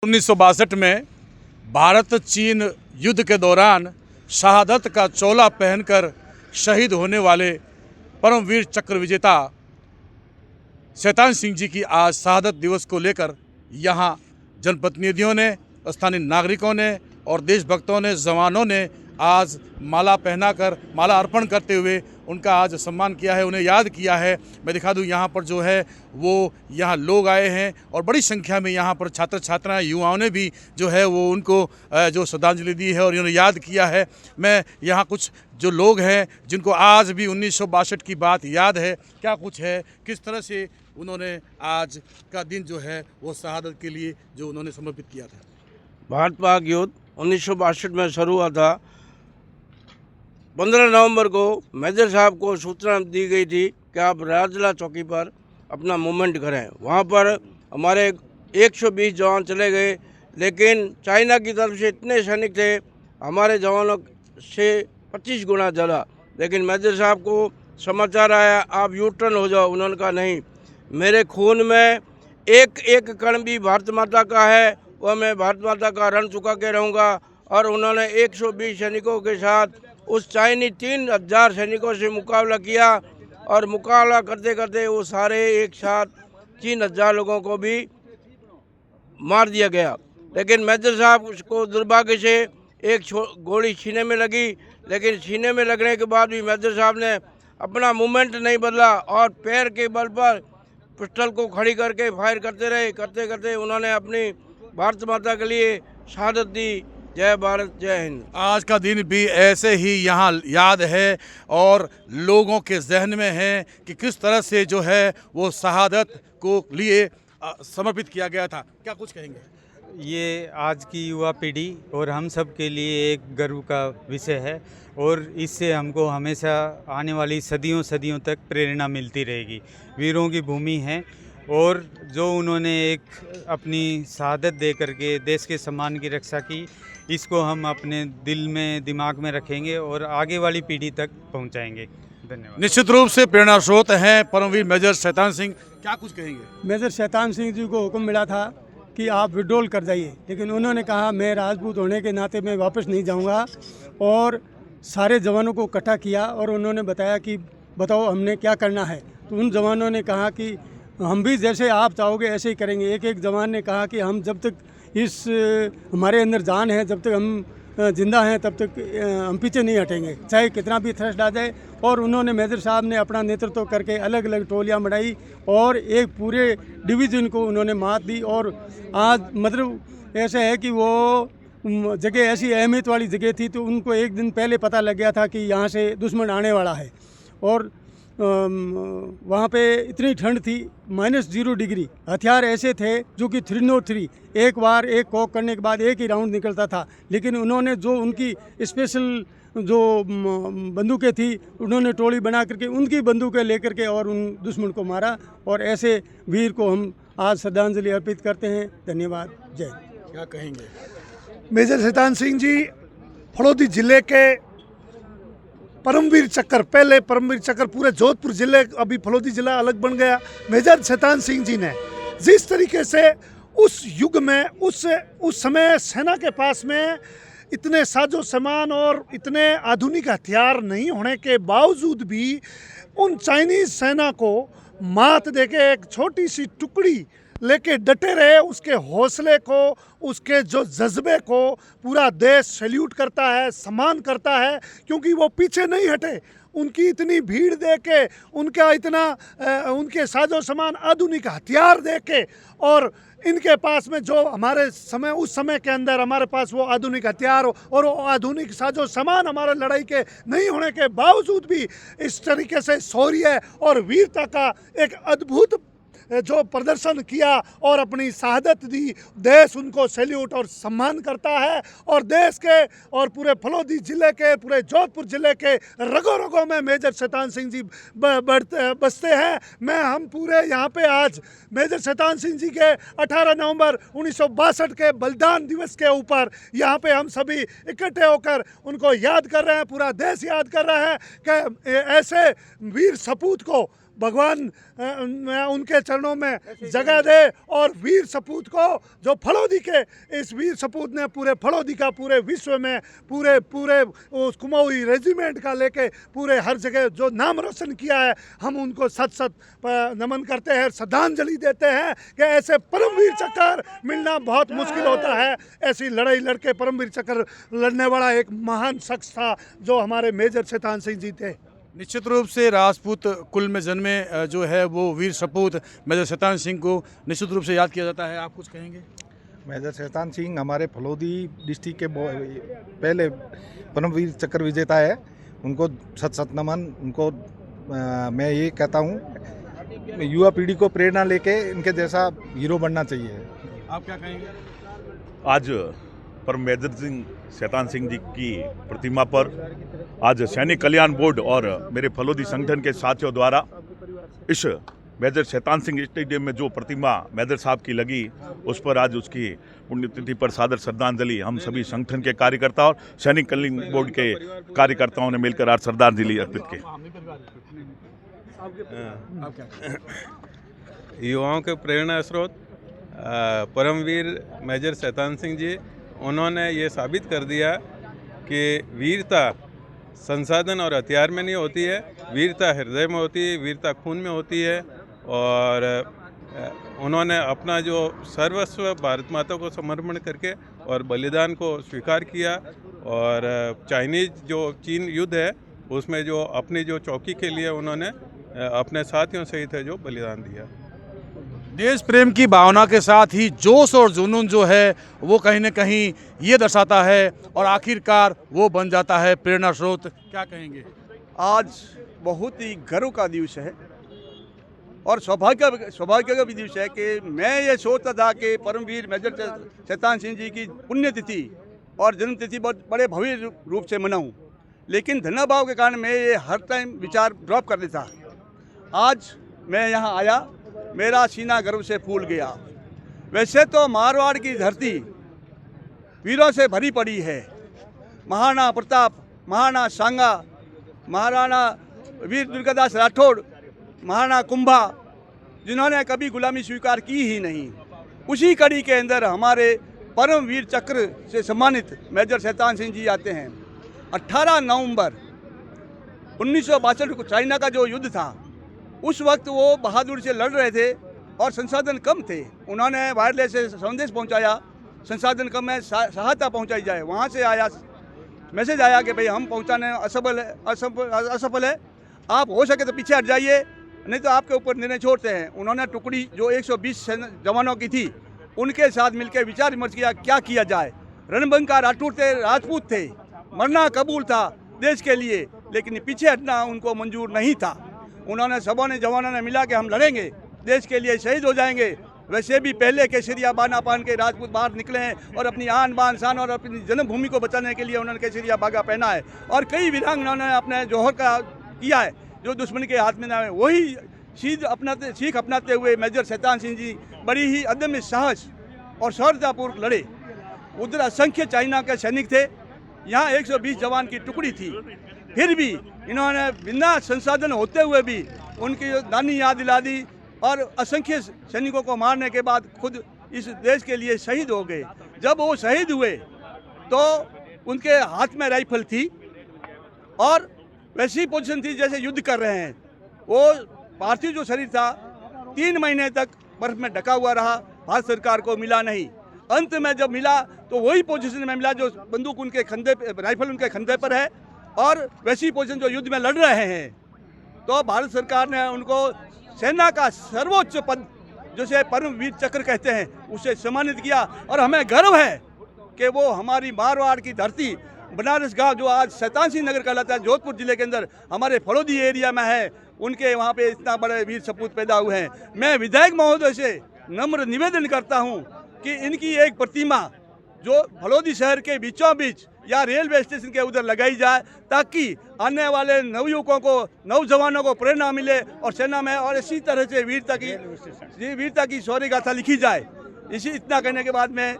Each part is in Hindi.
1962 में भारत चीन युद्ध के दौरान शहादत का चोला पहनकर शहीद होने वाले परमवीर चक्र विजेता शैतान सिंह जी की आज शहादत दिवस को लेकर यहाँ जनप्रतिनिधियों ने, स्थानीय नागरिकों ने और देशभक्तों ने, जवानों ने आज माला पहनाकर, माला अर्पण करते हुए उनका आज सम्मान किया है, उन्हें याद किया है। मैं दिखा दूं, यहाँ पर जो है वो यहाँ लोग आए हैं और बड़ी संख्या में यहाँ पर छात्र छात्राएं, युवाओं ने भी जो है वो उनको जो श्रद्धांजलि दी है और उन्होंने याद किया है। मैं यहाँ कुछ जो लोग हैं जिनको आज भी 1962 की बात याद है, क्या कुछ है, किस तरह से उन्होंने आज का दिन जो है वो शहादत के लिए जो उन्होंने समर्पित किया था। भारत पाक युद्ध 1962 में शुरू हुआ था। 15 नवंबर को मेजर साहब को सूचना दी गई थी कि आप राजला चौकी पर अपना मूवमेंट करें। वहाँ पर हमारे 120 जवान चले गए, लेकिन चाइना की तरफ से इतने सैनिक थे, हमारे जवानों से 25 गुना ज़्यादा। लेकिन मेजर साहब को समाचार आया आप यू टर्न हो जाओ। उन्होंने कहा नहीं, मेरे खून में एक एक कण भी भारत माता का है, वह मैं भारत माता का रण चुका के रहूँगा। और उन्होंने 120 सैनिकों के साथ उस चाइनी 3000 सैनिकों से मुकाबला किया और मुकाबला करते करते वो सारे एक साथ 3000 लोगों को भी मार दिया गया। लेकिन मेजर साहब को दुर्भाग्य से एक गोली सीने में लगी, लेकिन सीने में लगने के बाद भी मेजर साहब ने अपना मूवमेंट नहीं बदला और पैर के बल पर पिस्टल को खड़ी करके फायर करते रहे। करते करते उन्होंने अपनी भारत माता के लिए शहादत दी। जय भारत, जय हिंद। आज का दिन भी ऐसे ही यहाँ याद है और लोगों के जहन में है कि किस तरह से जो है वो शहादत को लिए समर्पित किया गया था। क्या कुछ कहेंगे? ये आज की युवा पीढ़ी और हम सब के लिए एक गर्व का विषय है और इससे हमको हमेशा आने वाली सदियों तक प्रेरणा मिलती रहेगी। वीरों की भूमि है और जो उन्होंने एक अपनी शहादत दे करके देश के सम्मान की रक्षा की, इसको हम अपने दिल में, दिमाग में रखेंगे और आगे वाली पीढ़ी तक पहुंचाएंगे। धन्यवाद। निश्चित रूप से प्रेरणा स्रोत हैं परमवीर मेजर शैतान सिंह। क्या कुछ कहेंगे? मेजर शैतान सिंह जी को हुक्म मिला था कि आप विड्रॉल कर जाइए, लेकिन उन्होंने कहा मैं राजपूत होने के नाते मैं वापस नहीं जाऊंगा। और सारे जवानों को इकट्ठा किया और उन्होंने बताया कि बताओ हमने क्या करना है। तो उन जवानों ने कहा कि हम भी जैसे आप चाहोगे ऐसे ही करेंगे। एक एक जवान ने कहा कि हम जब तक इस हमारे अंदर जान है, जब तक हम जिंदा हैं, तब तक हम पीछे नहीं हटेंगे, चाहे कितना भी थ्रस्ट आ जाए। और उन्होंने मेजर साहब ने अपना नेतृत्व करके अलग अलग टोलियां बनाई और एक पूरे डिवीज़न को उन्होंने मात दी। और आज मतलब ऐसे है कि वो जगह ऐसी अहमियत वाली जगह थी, तो उनको एक दिन पहले पता लग गया था कि यहाँ से दुश्मन आने वाला है। और वहाँ पे इतनी ठंड थी, -0 डिग्री। हथियार ऐसे थे जो कि 303, एक बार एक कॉक करने के बाद एक ही राउंड निकलता था। लेकिन उन्होंने जो उनकी स्पेशल जो बंदूकें थी, उन्होंने टोली बना करके उनकी बंदूकें लेकर के और उन दुश्मन को मारा। और ऐसे वीर को हम आज श्रद्धांजलि अर्पित करते हैं। धन्यवाद। जय। क्या कहेंगे? मेजर शैतान सिंह जी फलोदी जिले के परमवीर चक्र, पहले परमवीर चक्र पूरे जोधपुर जिले, अभी फलोदी जिला अलग बन गया। मेजर शैतान सिंह जी ने जिस तरीके से उस युग में उस समय सेना के पास में इतने साजो सामान और इतने आधुनिक हथियार नहीं होने के बावजूद भी उन चाइनीज सेना को मात देके एक छोटी सी टुकड़ी लेके डटे रहे, उसके हौसले को, उसके जो जज्बे को पूरा देश सैल्यूट करता है, सम्मान करता है, क्योंकि वो पीछे नहीं हटे। उनकी इतनी भीड़ देके, उनका इतना उनके साजो सामान, आधुनिक हथियार देके, और इनके पास में जो हमारे समय, उस समय के अंदर हमारे पास वो आधुनिक हथियार और वो आधुनिक साजो सामान हमारे लड़ाई के नहीं होने के बावजूद भी इस तरीके से शौर्य और वीरता का एक अद्भुत जो प्रदर्शन किया और अपनी शहादत दी। देश उनको सैल्यूट और सम्मान करता है और देश के और पूरे फलोदी जिले के, पूरे जोधपुर जिले के रगों रगों में मेजर शैतान सिंह जी बसते हैं। हम पूरे यहाँ पे आज मेजर शैतान सिंह जी के 18 नवंबर 1962 के बलिदान दिवस के ऊपर यहाँ पे हम सभी इकट्ठे होकर उनको याद कर रहे हैं। पूरा देश याद कर रहा है कि ऐसे वीर सपूत को भगवान उनके चरणों में जगह दे और वीर सपूत को, जो फलोदी के इस वीर सपूत ने पूरे फलोदी का पूरे विश्व में पूरे उस कुमाऊं रेजिमेंट का लेके पूरे हर जगह जो नाम रोशन किया है, हम उनको सत नमन करते हैं, श्रद्धांजलि देते हैं कि ऐसे परमवीर चक्र मिलना बहुत मुश्किल होता है। ऐसी लड़ाई लड़के परमवीर चक्र लड़ने वाला एक महान शख्स था जो हमारे मेजर शैतान सिंह जी थे। निश्चित रूप से राजपूत कुल में जन्मे जो है वो वीर सपूत मेजर शैतान सिंह को निश्चित रूप से याद किया जाता है। आप कुछ कहेंगे? मेजर शैतान सिंह हमारे फलोदी डिस्ट्रिक्ट के पहले परमवीर चक्र विजेता है, उनको सत नमन। उनको मैं ये कहता हूँ युवा पीढ़ी को प्रेरणा लेके इनके जैसा हीरो बनना चाहिए। आप क्या कहेंगे? आज परम मेजर सिंह शैतान सिंह जी की प्रतिमा पर आज सैनिक कल्याण बोर्ड और मेरे फलोदी संगठन के साथियों द्वारा इस मेजर शैतान सिंह स्टेडियम में जो प्रतिमा मेजर साहब की लगी, उस पर आज उसकी पुण्यतिथि पर सादर श्रद्धांजलि हम सभी संगठन के कार्यकर्ता और सैनिक कल्याण बोर्ड के कार्यकर्ताओं ने मिलकर आज श्रद्धांजलि अर्पित की। युवाओं के प्रेरणा स्रोत परमवीर मेजर शैतान सिंह जी, उन्होंने ये साबित कर दिया कि वीरता संसाधन और हथियार में नहीं होती है, वीरता हृदय में होती है, वीरता खून में होती है। और उन्होंने अपना जो सर्वस्व भारत माता को समर्पण करके और बलिदान को स्वीकार किया। और चाइनीज जो चीन युद्ध है उसमें जो अपनी जो चौकी के लिए उन्होंने अपने साथियों सहित है जो बलिदान दिया। देश प्रेम की भावना के साथ ही जोश और जुनून जो है वो कहीं न कहीं ये दर्शाता है और आखिरकार वो बन जाता है प्रेरणा स्रोत। क्या कहेंगे? आज बहुत ही गर्व का दिवस है और सौभाग्य का भी दिवस है कि मैं ये सोचता था कि परमवीर मेजर शैतान सिंह जी की पुण्यतिथि और जन्मतिथि बहुत बड़े भव्य रूप से मनाऊं, लेकिन धनाभाव के कारण मैं ये हर टाइम विचार ड्रॉप कर देता। आज मैं यहाँ आया, मेरा सीना गर्व से फूल गया। वैसे तो मारवाड़ की धरती वीरों से भरी पड़ी है। महाराणा प्रताप, महाराणा सांगा, महाराणा वीर दुर्गादास राठौड़, महाराणा कुंभा, जिन्होंने कभी गुलामी स्वीकार की ही नहीं, उसी कड़ी के अंदर हमारे परमवीर चक्र से सम्मानित मेजर शैतान सिंह जी आते हैं। 18 नवंबर 1962 को चाइना का जो युद्ध था, उस वक्त वो बहादुर से लड़ रहे थे और संसाधन कम थे। उन्होंने वायरलेस से संदेश पहुंचाया, संसाधन कम है, सहायता पहुंचाई जाए। वहाँ से आया मैसेज आया कि भाई हम पहुंचाने असफल है, आप हो सके तो पीछे हट जाइए, नहीं तो आपके ऊपर निर्णय छोड़ते हैं। उन्होंने टुकड़ी जो 120 जवानों की थी उनके साथ मिलकर विचार विमर्श किया क्या किया जाए। रणबंका राठौर थे, राजपूत थे, मरना कबूल था देश के लिए, लेकिन पीछे हटना उनको मंजूर नहीं था। उन्होंने सबों ने जवानों ने मिला कि हम लड़ेंगे, देश के लिए शहीद हो जाएंगे। वैसे भी पहले केसरिया बाना पहन के राजपूत बाहर निकले हैं और अपनी आन बान शान और अपनी जन्मभूमि को बचाने के लिए उन्होंने केसरिया बागा पहना है। और कई वीरांगनाओं ने अपने जौहर का किया है जो दुश्मन के हाथ में ना है। वही सीख अपनाते हुए मेजर शैतान सिंह जी बड़ी ही अदम्य साहस और शौर्यतापूर्वक लड़े। उधर असंख्य चाइना के सैनिक थे, यहाँ 120 जवान की टुकड़ी थी, फिर भी इन्होंने बिना संसाधन होते हुए भी उनकी दानी याद दिला दी और असंख्य सैनिकों को मारने के बाद खुद इस देश के लिए शहीद हो गए। जब वो शहीद हुए तो उनके हाथ में राइफल थी और वैसी पोजीशन थी जैसे युद्ध कर रहे हैं। वो पार्थिव जो शरीर था 3 महीने तक बर्फ में ढका हुआ रहा, भारत सरकार को मिला नहीं। अंत में जब मिला तो वही पोजीशन में मिला जो बंदूक उनके कंधे पे, राइफल उनके कंधे पर है और वैसी पोजीशन जो युद्ध में लड़ रहे हैं। तो भारत सरकार ने उनको सेना का सर्वोच्च पद जिसे परमवीर चक्र कहते हैं उसे सम्मानित किया। और हमें गर्व है कि वो हमारी मारवाड़ की धरती बनारस गांव जो आज शैतान सिंह नगर कहलाता है, जोधपुर जिले के अंदर हमारे फलोदी एरिया में है, उनके वहाँ पे इतना बड़े वीर सपूत पैदा हुए हैं। मैं विधायक महोदय से नम्र निवेदन करता हूँ कि इनकी एक प्रतिमा जो फलोदी शहर के बीचों बीच या रेलवे स्टेशन के उधर लगाई जाए ताकि आने वाले नवयुवकों को, नौजवानों को प्रेरणा मिले और सेना में और इसी तरह से वीरता की शौर्य गाथा लिखी जाए। इतना कहने के बाद मैं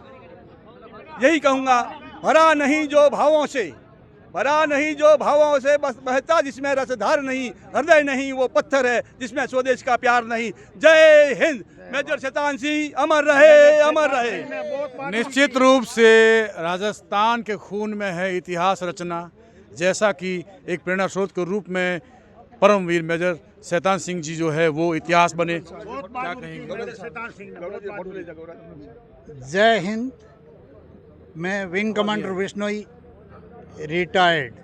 यही कहूँगा, भरा नहीं जो भावों से भरा नहीं जो भावों से बस बहता, जिसमें रसधार नहीं, हृदय नहीं वो पत्थर है, जिसमें स्वदेश का प्यार नहीं। जय हिंद। मेजर शैतान सिंह अमर रहे, अमर रहे। निश्चित रूप से राजस्थान के खून में है इतिहास रचना, जैसा कि एक प्रेरणा स्रोत के रूप में परमवीर मेजर शैतान सिंह जी जो है वो इतिहास बने। क्या कहेंगे? जय हिंद। मैं विंग कमांडर विश्नोई रिटायर्ड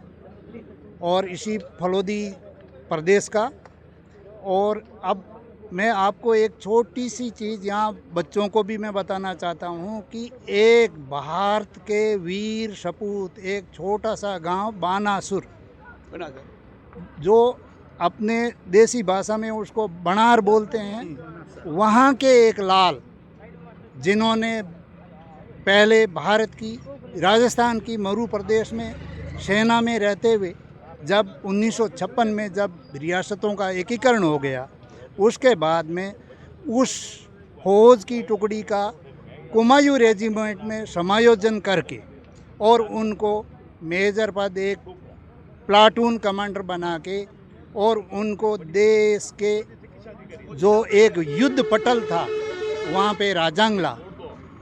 और इसी फलोदी प्रदेश का। और अब मैं आपको एक छोटी सी चीज़ यहाँ बच्चों को भी मैं बताना चाहता हूँ कि एक भारत के वीर सपूत, एक छोटा सा गांव बानासुर, जो अपने देसी भाषा में उसको बनार बोलते हैं, वहाँ के एक लाल, जिन्होंने पहले भारत की राजस्थान की मरू प्रदेश में सेना में रहते हुए जब 1956 में जब रियासतों का एकीकरण हो गया, उसके बाद में उस फौज की टुकड़ी का कुमायूं रेजिमेंट में समायोजन करके और उनको मेजर पद, एक प्लाटून कमांडर बना के, और उनको देश के जो एक युद्ध पटल था वहाँ पे राजांगला,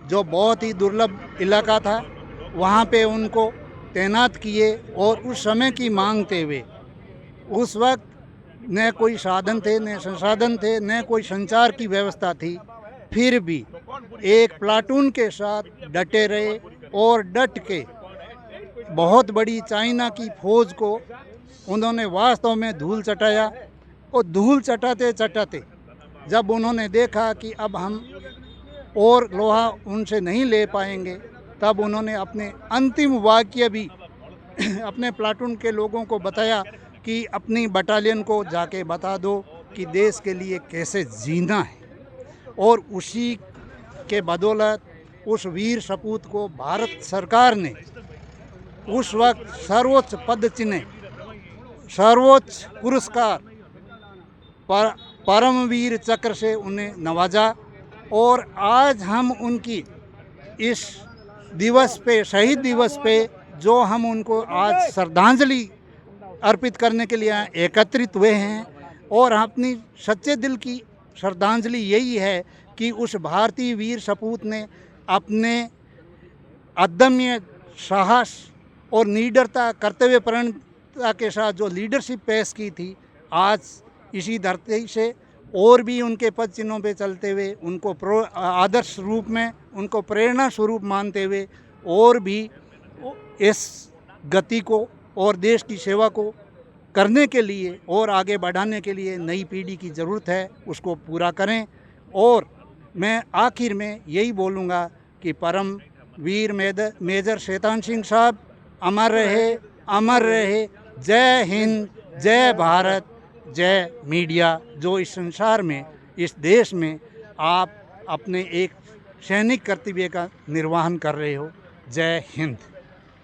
जो बहुत ही दुर्लभ इलाका था, वहाँ पे उनको तैनात किए। और उस समय की मांगते हुए, उस वक्त न कोई साधन थे, न संसाधन थे, न कोई संचार की व्यवस्था थी, फिर भी एक प्लाटून के साथ डटे रहे और डट के बहुत बड़ी चाइना की फौज को उन्होंने वास्तव में धूल चटाया। और धूल चटाते चटाते जब उन्होंने देखा कि अब हम और लोहा उनसे नहीं ले पाएंगे, तब उन्होंने अपने अंतिम वाक्य भी अपने प्लाटून के लोगों को बताया कि अपनी बटालियन को जाके बता दो कि देश के लिए कैसे जीना है। और उसी के बदौलत उस वीर सपूत को भारत सरकार ने उस वक्त सर्वोच्च पद चिन्ह, सर्वोच्च पुरस्कार परमवीर चक्र से उन्हें नवाजा। और आज हम उनकी इस दिवस पे, शहीद दिवस पे, जो हम उनको आज श्रद्धांजलि अर्पित करने के लिए एकत्रित हुए हैं। और अपनी सच्चे दिल की श्रद्धांजलि यही है कि उस भारतीय वीर सपूत ने अपने अदम्य साहस और निडरता, कर्तव्यपरायणता के साथ जो लीडरशिप पेश की थी, आज इसी धरती से और भी उनके पद चिन्हों पे चलते हुए, उनको आदर्श रूप में, उनको प्रेरणा स्वरूप मानते हुए और भी इस गति को और देश की सेवा को करने के लिए और आगे बढ़ाने के लिए नई पीढ़ी की ज़रूरत है, उसको पूरा करें। और मैं आखिर में यही बोलूँगा कि परम वीर मेजर शैतान सिंह साहब अमर रहे, अमर रहे। जय हिंद, जय भारत, जय मीडिया, जो इस संसार में, इस देश में आप अपने एक सैनिक कर्तव्य का निर्वहन कर रहे हो। जय हिंद।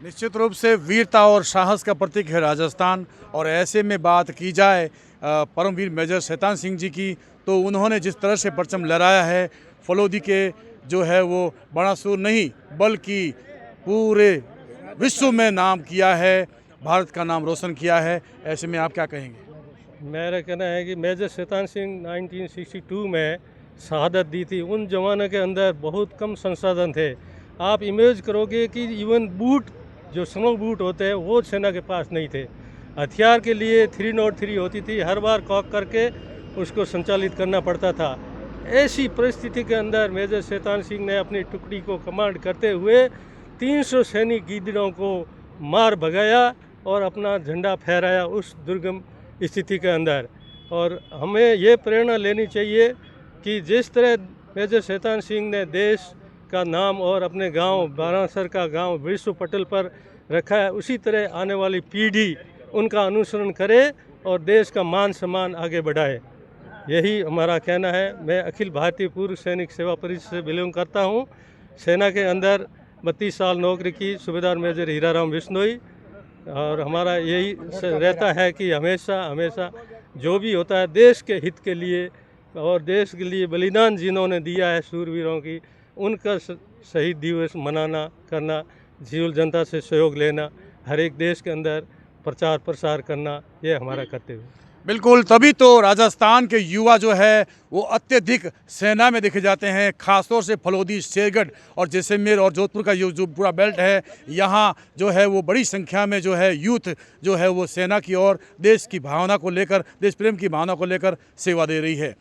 निश्चित रूप से वीरता और साहस का प्रतीक है राजस्थान। और ऐसे में बात की जाए परमवीर मेजर शैतान सिंह जी की, तो उन्होंने जिस तरह से परचम लहराया है, फलोदी के जो है वो बानासुर नहीं बल्कि पूरे विश्व में नाम किया है, भारत का नाम रोशन किया है। ऐसे में आप क्या कहेंगे? मेरा कहना है कि मेजर शैतान सिंह 1962 में शहादत दी थी। उन जमाने के अंदर बहुत कम संसाधन थे। आप इमेज करोगे कि इवन बूट, जो स्नो बूट होते हैं, वो सेना के पास नहीं थे। हथियार के लिए 303 होती थी, हर बार कॉक करके उसको संचालित करना पड़ता था। ऐसी परिस्थिति के अंदर मेजर शैतान सिंह ने अपनी टुकड़ी को कमांड करते हुए 300 सैनिक गीदड़ों को मार भगाया और अपना झंडा फहराया उस दुर्गम स्थिति के अंदर। और हमें ये प्रेरणा लेनी चाहिए कि जिस तरह मेजर शैतान सिंह ने देश का नाम और अपने गांव बानासुर का गांव विश्व पटल पर रखा है, उसी तरह आने वाली पीढ़ी उनका अनुसरण करे और देश का मान सम्मान आगे बढ़ाए। यही हमारा कहना है। मैं अखिल भारतीय पूर्व सैनिक सेवा परिषद से बिलोंग करता हूँ। सेना के अंदर 32 साल नौकरी की, सूबेदार मेजर हीराराम बिश्नोई। और हमारा यही रहता है कि हमेशा हमेशा जो भी होता है देश के हित के लिए और देश के लिए बलिदान जिन्होंने दिया है शूरवीरों की, उनका शहीद दिवस मनाना, करना, झील जनता से सहयोग लेना, हर एक देश के अंदर प्रचार प्रसार करना ये हमारा कर्तव्य है। बिल्कुल, तभी तो राजस्थान के युवा जो है वो अत्यधिक सेना में देखे जाते हैं, खासतौर से फलोदी, शेरगढ़ और जैसलमेर और जोधपुर का जो पूरा बेल्ट है, यहाँ जो है वो बड़ी संख्या में जो है यूथ जो है वो सेना की ओर देश की भावना को लेकर, देश प्रेम की भावना को लेकर सेवा दे रही है।